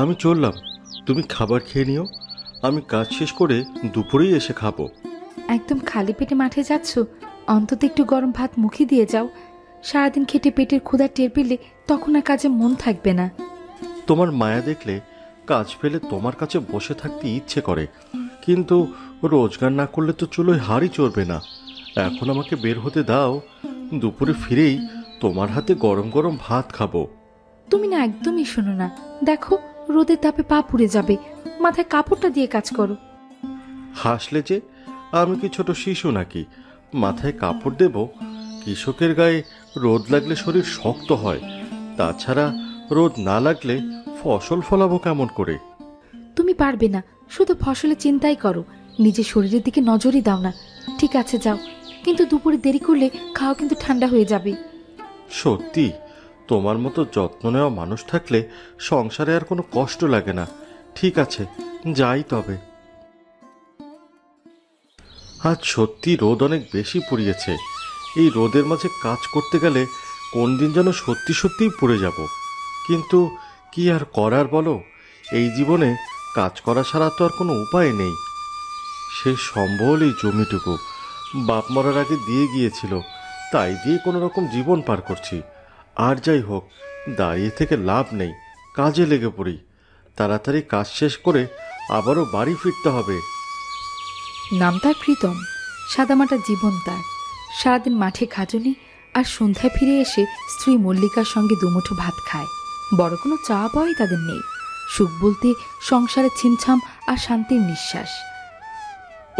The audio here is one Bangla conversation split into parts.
আমি চললাম, তুমি খাবার খেয়ে নিও। আমি কাজ শেষ করে দুপুরেই এসে খাবো। একদম খালি পেটে মাঠে যাচ্ছ? অন্তত একটু গরম ভাত মুখে দিয়ে যাও। সারাদিন খেটে পেটের ক্ষুধা টের পেলে তখন আর কাজে মন থাকবে না। তোমার মায়া দেখলে কাজ ফেলে তোমার কাছে বসে থাকতে ইচ্ছে করে, কিন্তু রোজগার না করলে তো চুলোয় হাড়ি চড়বে না। এখন আমাকে বের হতে দাও, দুপুরে ফিরেই তোমার হাতে গরম গরম ভাত খাবো। তুমি না একদমই শোনো না। দেখো, রোদের তাপে পা পুড়ে যাবে। মাথায় কাপড়টা দিয়ে কাজ করো। হাসলে যে, আমি কি ছোট শিশু নাকি মাথায় কাপড় দেব? কৃষকের গায়ে রোদ লাগলে শরীর শক্ত হয়, তাছাড়া রোদ না লাগলে ফসল ফলাবো কেমন করে? তুমি পারবে না, শুধু ফসলের চিন্তাই করো, নিজের শরীরের দিকে নজরই দাও না। ঠিক আছে যাও, কিন্তু দুপুরে দেরি করলে খাওয়া কিন্তু ঠান্ডা হয়ে যাবে। সত্যি, তোমার মতো যত্ন নেওয়া মানুষ থাকলে সংসারে আর কোনো কষ্ট লাগে না। ঠিক আছে, যাই তবে। আজ সত্যি রোদ অনেক বেশি পুড়িয়েছে। এই রোদের মাঝে কাজ করতে গেলে কোন দিন যেন সত্যি সত্যিই পুড়ে যাব। কিন্তু কি আর করার বলো, এই জীবনে কাজ করা ছাড়া তো আর কোনো উপায় নেই। সে সম্বল এই জমিটুকু বাপ মরার আগে দিয়ে গিয়েছিল, তাই দিয়ে কোনো রকম জীবন পার করছি। আর যাই হোক, দাঁড়িয়ে থেকে লাভ নেই, কাজে লেগে পড়ি। তাড়াতাড়ি কাজ শেষ করে আবারও বাড়ি ফিরতে হবে। নাম তার প্রীতম, সাদামাটা জীবন তার। সারাদিন মাঠে খাটুনি, আর সন্ধ্যায় ফিরে এসে স্ত্রী মল্লিকার সঙ্গে দুমুঠো ভাত খায়। বড় কোনো চাওয়া পাওয়াই তাদের নেই। সুখ বলতে সংসারে ছিমছাম আর শান্তির নিঃশ্বাস।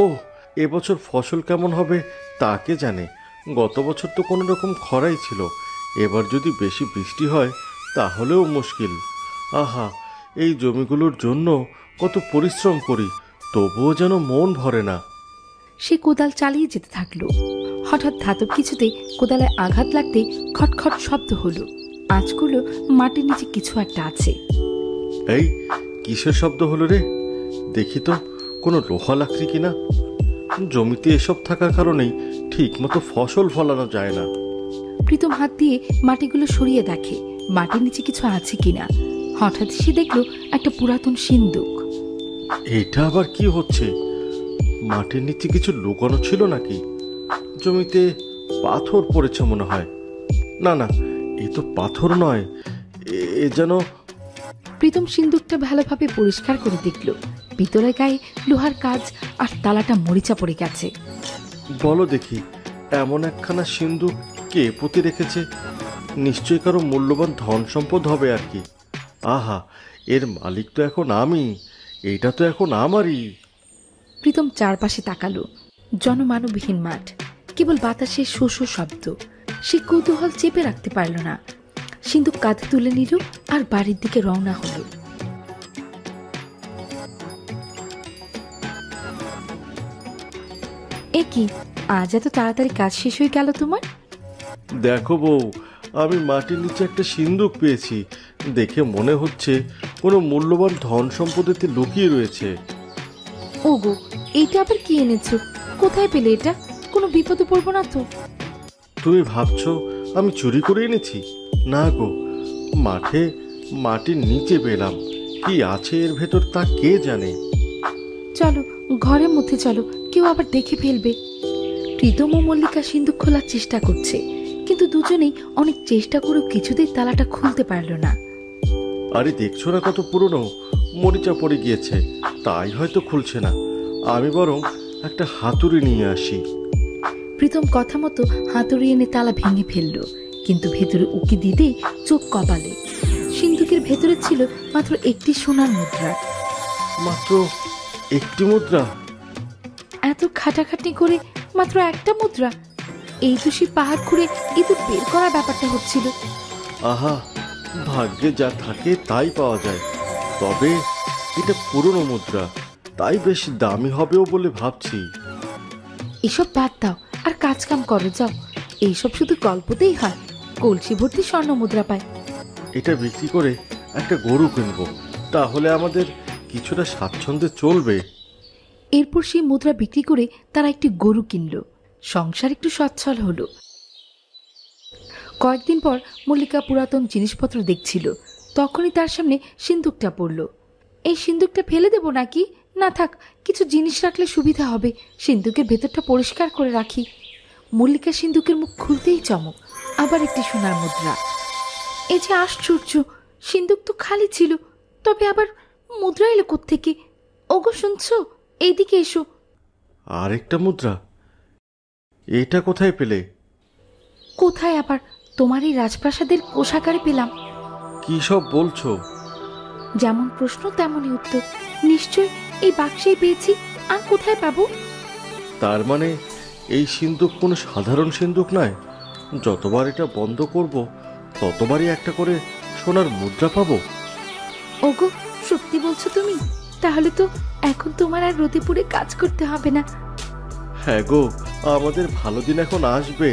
ও, এবছর ফসল কেমন হবে তা কে জানে। গত বছর তো কোনো রকম খরাই ছিল, এবার যদি বেশি বৃষ্টি হয় তাহলেও মুশকিল। আহা, এই জমিগুলোর জন্য কত পরিশ্রম করি, তবুও যেন মন ভরে না। সে কোদাল চালিয়ে যেতে থাকলো। হঠাৎ ধাতব কিছুতে কোদালে আঘাত লাগতে খটখট শব্দ হলো। আঁচগুলো মাটির নিচে কিছু একটা আছে। এই কিসের শব্দ হলো রে? দেখি তো, কোনো লোহা লাকড়ি কিনা। জমিতে এসব থাকার কারণেই ঠিক মতো ফসল ফলানো যায় না। প্রীতম হাত দিয়ে মাটিগুলো সরিয়ে দেখে মাটির নিচে কিছু আছে কিনা। হঠাৎ সে দেখলো একটা পুরাতন সিন্দুক। এটা আবার কি হচ্ছে? মাটির নিচে কিছু লুকানো ছিল নাকি? জমিতে পাথর পড়েছে মনে হয়। না না, এ তো পাথর নয়, এ যেন। প্রীতম সিন্দুকটা ভালোভাবে পরিষ্কার করে দেখলো ভিতরে গায়ে লোহার কাজ আর তালাটা মরিচা পড়ে গেছে। বলো দেখি, এমন একখানা সিন্দুক কে পুঁতে রেখেছে? নিশ্চয়ই কারো মূল্যবান ধন সম্পদ হবে আর কি। আহা, এর মালিক তো এখন আমি, এইটা তো এখন আমারই। প্রীতম চারপাশে তাকালো। জনমানবহীন মাঠ, কেবল বাতাসের শো শো শব্দ। সে কৌতূহল চেপে রাখতে পারল না। সিন্দুক কাঁধে তুলে নিল আর বাড়ির দিকে রওনা হলো। এ কি, আজ এত তাড়াতাড়ি কাজ শেষ হয়ে গেল তোমার? দেখো বউ, আমি মাটির নিচে একটা সিন্দুক পেয়েছি। দেখে মনে হচ্ছে কোনো মূল্যবান ধন সম্পদেতে লুকিয়ে রয়েছে। ওগো, এইটা আবার কি এনেছো? কোথায় পেলে এটা? কোনো বিপদে পড়বো না তো? তুমি ভাবছো আমি চুরি করে এনেছি? না গো, মাঠে মাটির নিচে পেলাম। কি আছে এর ভেতর তা কে জানে। চলো ঘরের মধ্যে চলো, কেউ আবার দেখে ফেলবে। প্রীতম ও মল্লিকা সিন্দুক খোলার চেষ্টা করছে, কিন্তু দুজনেই অনেক চেষ্টা করেও কিছুতেই তালাটা খুলতে পারল না। আরে দেখছো না কত পুরনো, মরিচা পড়ে গিয়েছে, তাই হয়তো খুলছে না। আমি বরং একটা হাতুড়ি নিয়ে আসি। প্রীতম কথা মতো হাতুড়ি এনে তালা ভেঙে ফেলল, কিন্তু ভেতরে উকি দিতেই চোখ কপালে। সিন্দুকের ভেতরে ছিল মাত্র একটি সোনার মুদ্রা। মাত্র একটি মুদ্রা? এত খাটাখাটনি করে মাত্র একটা মুদ্রা? এই তো সে পাহাড় খুঁড়ে ইঁদুর বের করার ব্যাপারটা হচ্ছিল। আহা, ভাগ্যে যা থাকে তাই পাওয়া যায়। তবে এটা পুরনো মুদ্রা, তাই বেশ দামি হবেও বলে ভাবছি। এসব বাদ দাও আর কাজ কাম করো, যাও। এইসব শুধু গল্পতেই হয়, কলসি ভর্তি স্বর্ণ মুদ্রা পায়। এটা বিক্রি করে একটা গরু কিনবো, তাহলে আমাদের কিছুটা স্বাচ্ছন্দ্যে চলবে। এরপর সেই মুদ্রা বিক্রি করে তারা একটি গরু কিনল। সংসার একটু সচ্ছল হলো। কয়েকদিন পর মল্লিকা পুরাতন জিনিসপত্র দেখছিল। তখনই তার সামনে সিন্দুকটা পড়ল। এই সিন্দুকটা ফেলে দেব নাকি? না থাক, কিছু জিনিস রাখলে সুবিধা হবে। সিন্দুকের ভেতরটা পরিষ্কার করে রাখি। মল্লিকা সিন্দুকের মুখ খুলতেই চমক, আবার একটি সোনার মুদ্রা। এই যে আশ্চর্য, সিন্দুক তো খালি ছিল, তবে আবার মুদ্রা এলো কোত্থেকে? ওগো শুনছো, এইদিকে এসো। আরেকটা মুদ্রা? এটা কোথায় পেলে? কোথায় আবার, তোমার এই রাজপ্রাসাদের কোষাগারে পেলাম। কি সব বলছো? যেমন প্রশ্ন তেমনই উত্তর। নিশ্চয় এই বাক্সেই পেয়েছি, আর কোথায় পাবো? তার মানে এই সিন্দুক কোনো সাধারণ সিন্দুক নয়। যতবার এটা বন্ধ করব ততবারই একটা করে সোনার মুদ্রা পাবো। ওগো, সত্যি বলছো তুমি? তাহলে তো এখন তোমার আর রোদে পুড়ে কাজ করতে হবে না। হ্যাঁ গো, আমাদের ভালো দিন এখন আসবে।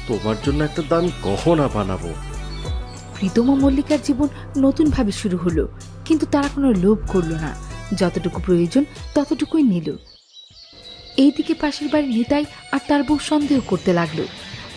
তোমার জন্য একটা দামি গহনা বানাবো। প্রীতম ও মল্লিকার জীবন নতুনভাবে শুরু হলো, কিন্তু তারা কোনো লোভ করলো না। যতটুকু প্রয়োজন ততটুকুই নিল। এইদিকে পাশের বাড়ির নিতাই আর তার বউ সন্দেহ করতে লাগলো,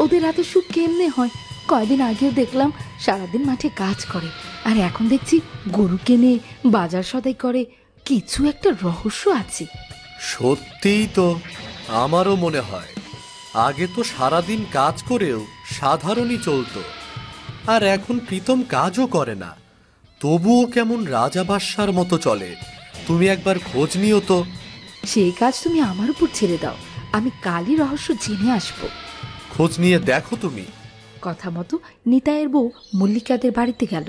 ওদের এত সুখ কেমনে হয়? কয়দিন আগেও দেখলাম সারাদিন মাঠে কাজ করে, আর এখন দেখছি গরু কেনে, বাজার সদাই করে। কিছু একটা রহস্য আছে। সত্যিই তো, আমারও মনে হয় আগে তো সারাদিন কাজ করেও সাধারণই চলতো, আর এখন প্রীতম কাজও করে না, তবুও কেমন রাজা বাদশার মতো চলে। তুমি একবার খোঁজ নিও তো। সেই কাজ তুমি আমার উপর ছেড়ে দাও, আমি কালই রহস্য জেনে আসবো। খোঁজ নিয়ে দেখো তুমি। কথা মতো নিতাইয়ের বউ মল্লিকাদের বাড়িতে গেল।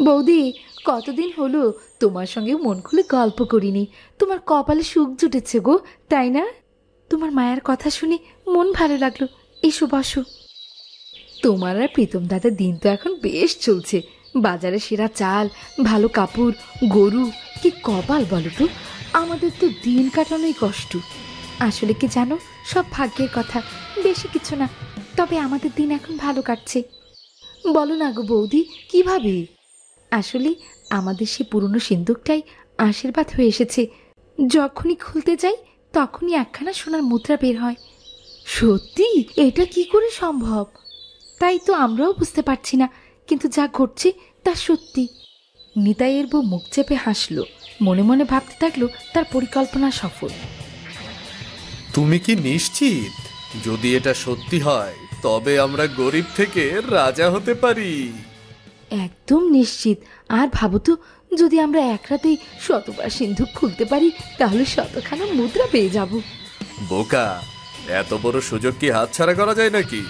বৌদি, কতদিন হলো তোমার সঙ্গে মন খুলে গল্প করিনি। তোমার কপালে সুখ জুটেছে গো, তাই না? তোমার মায়ের কথা শুনে মন ভালো লাগলো। এসো বসো। তোমার আর প্রীতম দাদার দিন তো এখন বেশ চলছে। বাজারে সেরা চাল, ভালো কাপড়, গরু, কি কপাল বলো তো। আমাদের তো দিন কাটানোই কষ্ট। আসলে কি জানো, সব ভাগ্যের কথা, বেশি কিছু না। তবে আমাদের দিন এখন ভালো কাটছে। বলো না গো বৌদি, কিভাবে? আসলে আমাদের সে পুরনো সিন্দুকটাই আশীর্বাদ হয়ে এসেছে। যখনই খুলতে যাই তখনই একখানা সোনার মুদ্রা বের হয়। সত্যি? এটা কি করে সম্ভব? তাই তো আমরাও বুঝতে পারছি না, কিন্তু যা ঘটছে তা সত্যি। নিতাইয়ের বউ মুখ চেপে হাসলো, মনে মনে ভাবতে থাকলো তার পরিকল্পনা সফল। তুমি কি নিশ্চিত? যদি এটা সত্যি হয় তবে আমরা গরিব থেকে রাজা হতে পারি। একদম নিশ্চিত। আর ভাবো তো, যদি আমরা এক রাতেই শতবার সিন্ধুক খুলতে পারি, তাহলে শতখানা মুদ্রা পেয়ে যাব। বোকা, এত বড় সুযোগ কি হাতছাড়া করা যায় নাকি?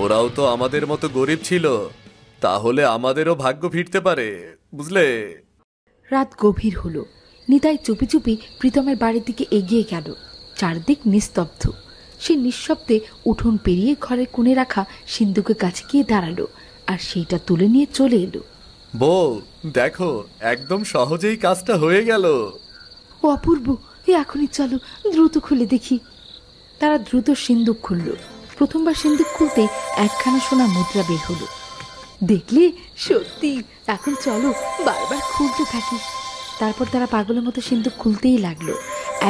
ওরাও তো আমাদের মতো গরিব ছিল, তাহলে আমাদেরও ভাগ্য ফিরতে পারে, বুঝলে? রাত গভীর হলো। নিতাই চুপি চুপি প্রীতমের বাড়ির দিকে এগিয়ে গেল। চারদিক নিস্তব্ধ। সে নিঃশব্দে উঠোন পেরিয়ে ঘরের কোণে রাখা সিন্ধুকের কাছে গিয়ে দাঁড়ালো, আর সেইটা তুলে নিয়ে চলে এলো। বউ, দেখো, একদম সহজেই কাজটা হয়ে গেল। ও অপূর্ব, এখনই চলো, দ্রুত খুলে দেখি। তারা দ্রুত সিন্দুক খুলল। প্রথমবার সিন্দুক খুলতেই একখানা সোনা মুদ্রা বের হলো। দেখলে, সত্যি। এখন চলো বারবার খুলতে থাকি। তারপর তারা পাগলের মতো সিন্দুক খুলতেই লাগলো।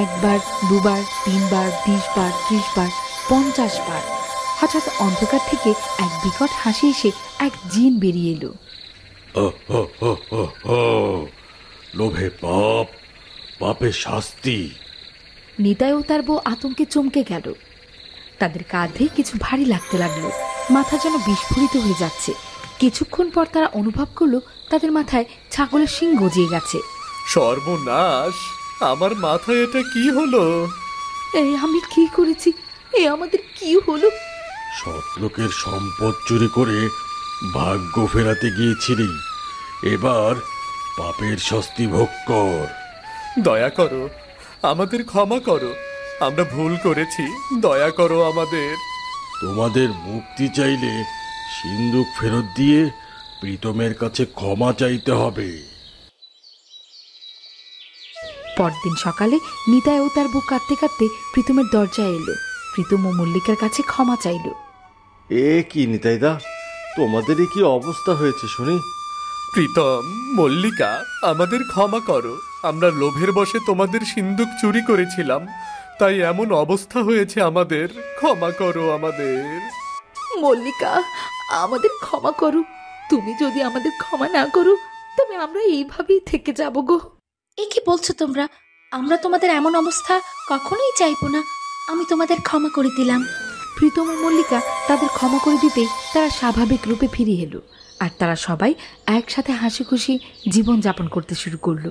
একবার, দুবার, 3 বার, 20 বার, 30 বার, 50 বার। হঠাৎ অন্ধকার থেকে এক বিকট হাসি এসে এক জিন বেরিয়ে এলো। লোভে পাপ, পাপে শাস্তি। নিতাই ও তার বউ আতঙ্কে চমকে গেল। তাদের কাঁধে কিছু ভারী লাগতে লাগলো, মাথা যেন বিস্ফোরিত হয়ে যাচ্ছে। কিছুক্ষণ পর তারা অনুভব করলো তাদের মাথায় ছাগলের শিং গজিয়ে গেছে। সর্বনাশ, আমার মাথায় এটা কি হলো? এই আমি কি করেছি? এ আমাদের কি হলো? সৎলোকের সম্পদ চুরি করে ভাগ্য ফেরাতে গিয়েছিলি, এবার পাপের শাস্তি ভোগ কর। দয়া করো, আমাদের ক্ষমা করো, আমরা ভুল করেছি, দয়া করো আমাদের। তোমাদের মুক্তি চাইলে সিন্দুক ফেরত দিয়ে প্রীতমের কাছে ক্ষমা চাইতে হবে। পরদিন সকালে নিতাই ও তার বউ কাঁদতে কাঁদতে প্রীতমের দরজায় এলো। প্রীতম ও মল্লিকার কাছে ক্ষমা চাইল। এ কি নিতাইদা, তোমাদেরই কি অবস্থা হয়েছে শুনি? প্রীতম, মল্লিকা, আমাদের ক্ষমা করো। আমরা লোভের বশে তোমাদের সিন্দুক চুরি করেছিলাম, তাই এমন অবস্থা হয়েছে আমাদের। ক্ষমা করো আমাদের। মল্লিকা, আমাদের ক্ষমা করো। তুমি যদি আমাদের ক্ষমা না করো তবে আমরা এইভাবেই থেকে যাব গো। এ কি বলছো তোমরা? আমরা তোমাদের এমন অবস্থা কখনোই চাইবো না। আমি তোমাদের ক্ষমা করে দিলাম। প্রীতম ও মল্লিকা তাদের ক্ষমা করে দিতেই তারা স্বাভাবিক রূপে ফিরে এলো, আর তারা সবাই একসাথে হাসি খুশি জীবনযাপন করতে শুরু করলো।